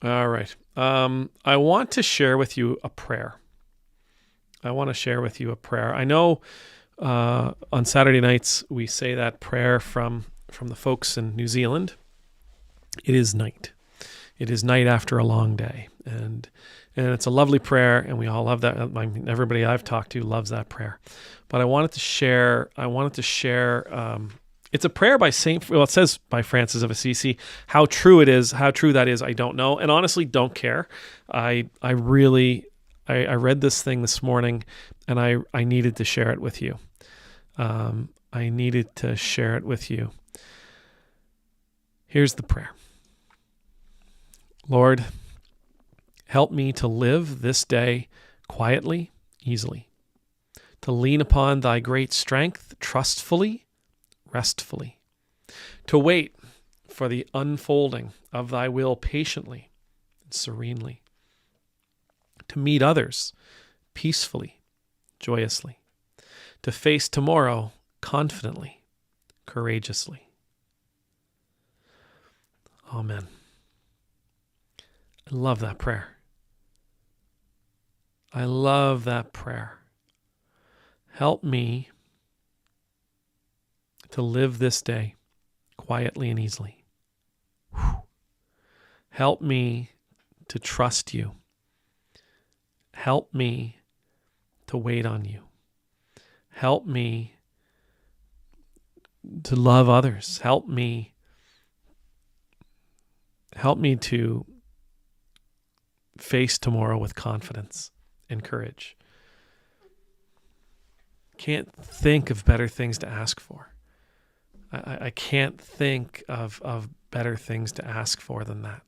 All right. I want to share with you a prayer. I know on Saturday nights we say that prayer from the folks in New Zealand. It is night. It is night after a long day, and it's a lovely prayer, and we all love that. I mean, everybody I've talked to loves that prayer. But I wanted to share. It's a prayer by Saint. Well, it says by Francis of Assisi. How true that is, I don't know, and honestly, don't care. I really I read this thing this morning, and I needed to share it with you. I needed to share it with you. Here's the prayer. Lord, help me to live this day quietly, easily, to lean upon thy great strength trustfully, restfully, to wait for the unfolding of thy will patiently and serenely, to meet others peacefully, joyously, to face tomorrow confidently, courageously. Amen. I love that prayer. I love that prayer. Help me to live this day quietly and easily. Whew. Help me to trust you. Help me to wait on you. Help me to love others. Help me to face tomorrow with confidence and courage. Can't think of better things to ask for. I can't think of better things to ask for than that.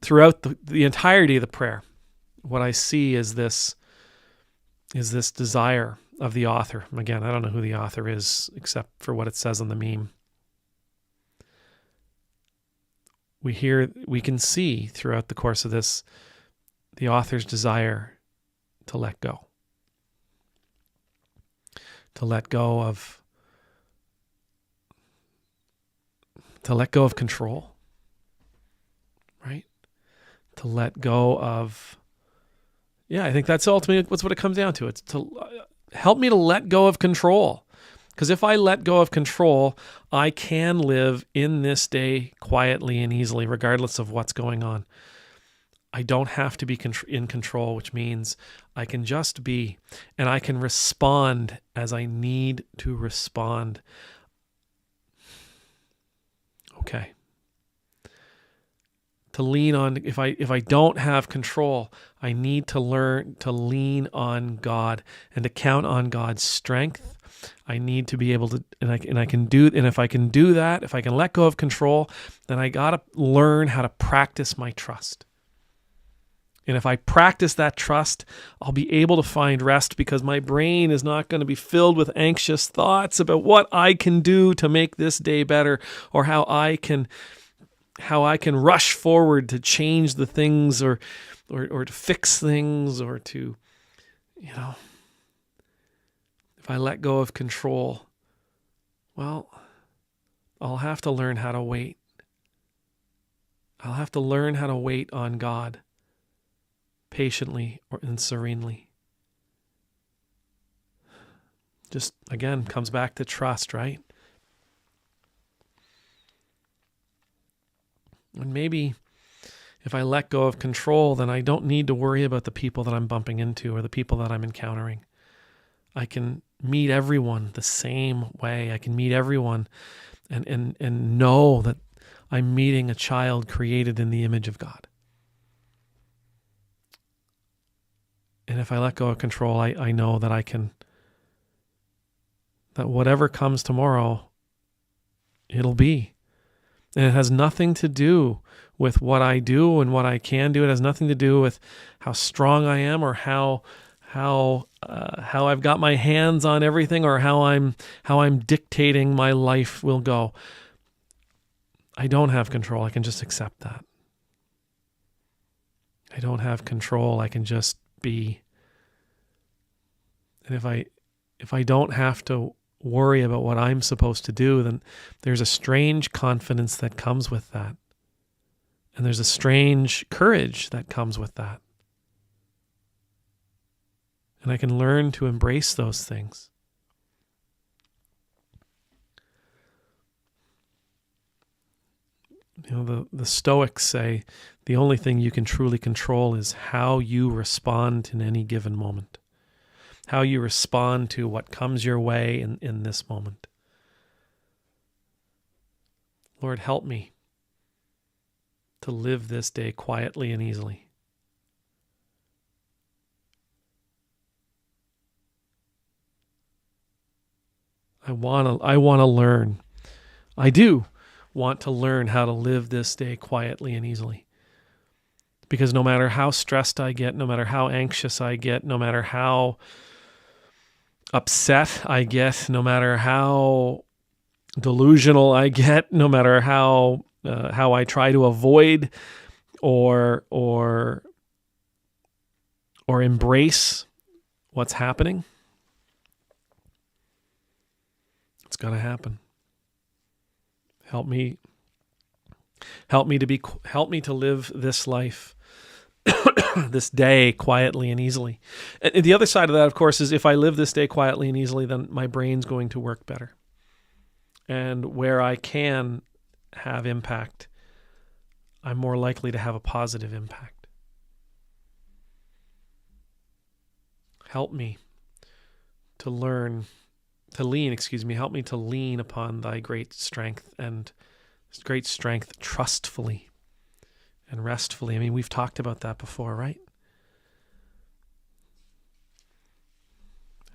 Throughout the entirety of the prayer, what I see is this desire of the author. Again, I don't know who the author is except for what it says on the meme. We can see throughout the course of this, the author's desire to let go. To let go of control, right? To let go of, I think that's ultimately what's what it comes down to. It's to help me to let go of control. Because if I let go of control, I can live in this day quietly and easily, regardless of what's going on. I don't have to be in control, which means I can just be, and I can respond as I need to respond. Okay. To lean on, if I don't have control, I need to learn to lean on God and to count on God's strength. I need to be able to, and if I can do that, if I can let go of control, then I got to learn how to practice my trust. And if I practice that trust, I'll be able to find rest because my brain is not going to be filled with anxious thoughts about what I can do to make this day better, or how I can rush forward to change the things or to fix things, or to, if I let go of control, well, I'll have to learn how to wait. I'll have to learn how to wait on God patiently and serenely. Just, again, comes back to trust, right? And maybe if I let go of control, then I don't need to worry about the people that I'm bumping into or the people that I'm encountering. I can meet everyone the same way. I can meet everyone and know that I'm meeting a child created in the image of God. And if I let go of control, I know that that whatever comes tomorrow, it'll be. And it has nothing to do with what I do and what I can do. It has nothing to do with how strong I am or how I've got my hands on everything, or how I'm dictating my life will go. I don't have control. I can just accept that. I don't have control. I can just be. And if I don't have to worry about what I'm supposed to do, then there's a strange confidence that comes with that. And there's a strange courage that comes with that. And I can learn to embrace those things. The Stoics say the only thing you can truly control is how you respond in any given moment, how you respond to what comes your way in this moment. Lord, help me to live this day quietly and easily. I want to learn. I do want to learn how to live this day quietly and easily. Because no matter how stressed I get, no matter how anxious I get, no matter how upset I get, no matter how delusional I get, no matter how I try to avoid or embrace what's happening, it's going to happen. Help me to live this life, this day quietly and easily. And the other side of that, of course, is if I live this day quietly and easily, then my brain's going to work better. And where I can have impact, I'm more likely to have a positive impact. Help me to lean upon thy great strength trustfully and restfully. I mean, we've talked about that before, right?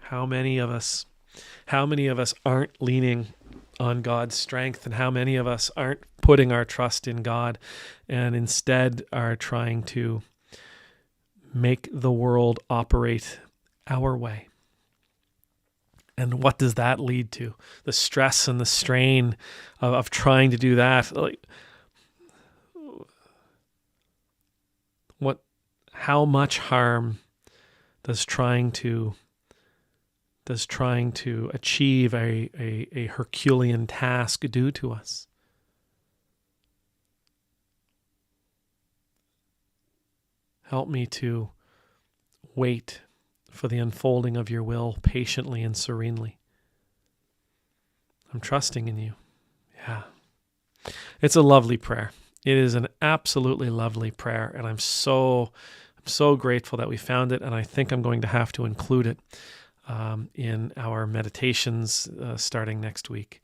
How many of us aren't leaning on God's strength, and how many of us aren't putting our trust in God and instead are trying to make the world operate our way? And what does that lead to? The stress and the strain of trying to do that. How much harm does trying to achieve a Herculean task do to us? Help me to wait for the unfolding of your will patiently and serenely. I'm trusting in you. Yeah. It's a lovely prayer. It is an absolutely lovely prayer, and I'm so grateful that we found it, and I think I'm going to have to include it in our meditations starting next week,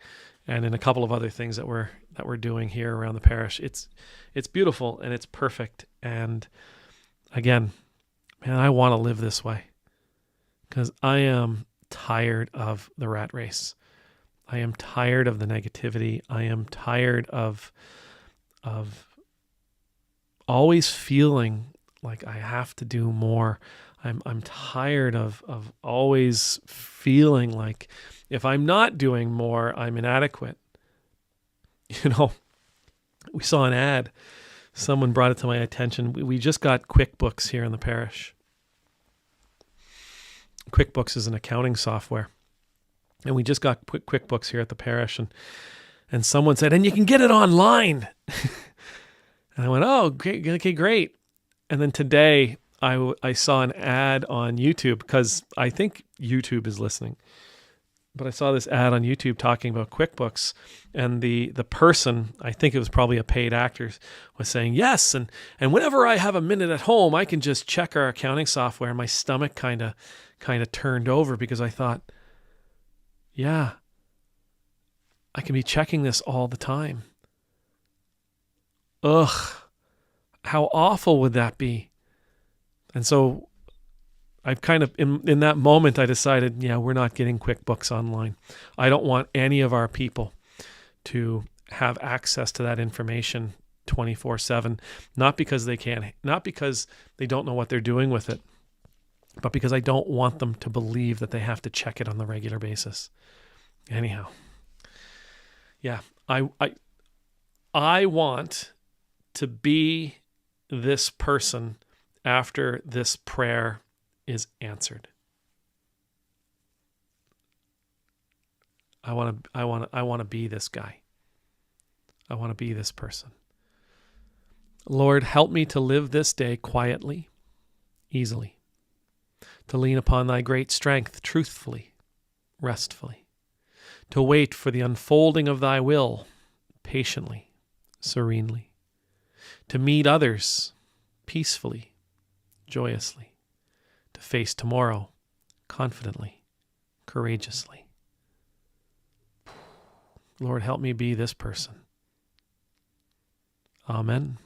and in a couple of other things that we're doing here around the parish. It's beautiful and it's perfect, and again, man, I want to live this way because I am tired of the rat race. I am tired of the negativity. I am tired of always feeling like I have to do more. I'm tired of always feeling like if I'm not doing more, I'm inadequate. We saw an ad. Someone brought it to my attention. We just got QuickBooks here in the parish. QuickBooks is an accounting software. And we just got QuickBooks here at the parish. And someone said, and you can get it online. And I went, oh, okay, great. And then today I saw an ad on YouTube because I think YouTube is listening. But I saw this ad on YouTube talking about QuickBooks, and the person, I think it was probably a paid actor, was saying, yes, and whenever I have a minute at home, I can just check our accounting software. And my stomach kind of turned over because I thought, yeah, I can be checking this all the time. Ugh, how awful would that be? And so I've kind of, in that moment, I decided, yeah, we're not getting QuickBooks online. I don't want any of our people to have access to that information 24/7, not because they can't, not because they don't know what they're doing with it, but because I don't want them to believe that they have to check it on the regular basis. Anyhow, yeah, I want to be this person after this prayer is answered. I want to be this guy. I want to be this person. Lord, help me to live this day quietly, easily, to lean upon thy great strength truthfully, restfully, to wait for the unfolding of thy will patiently, serenely, to meet others peacefully, joyously, to face tomorrow confidently, courageously. Lord, help me be this person. Amen.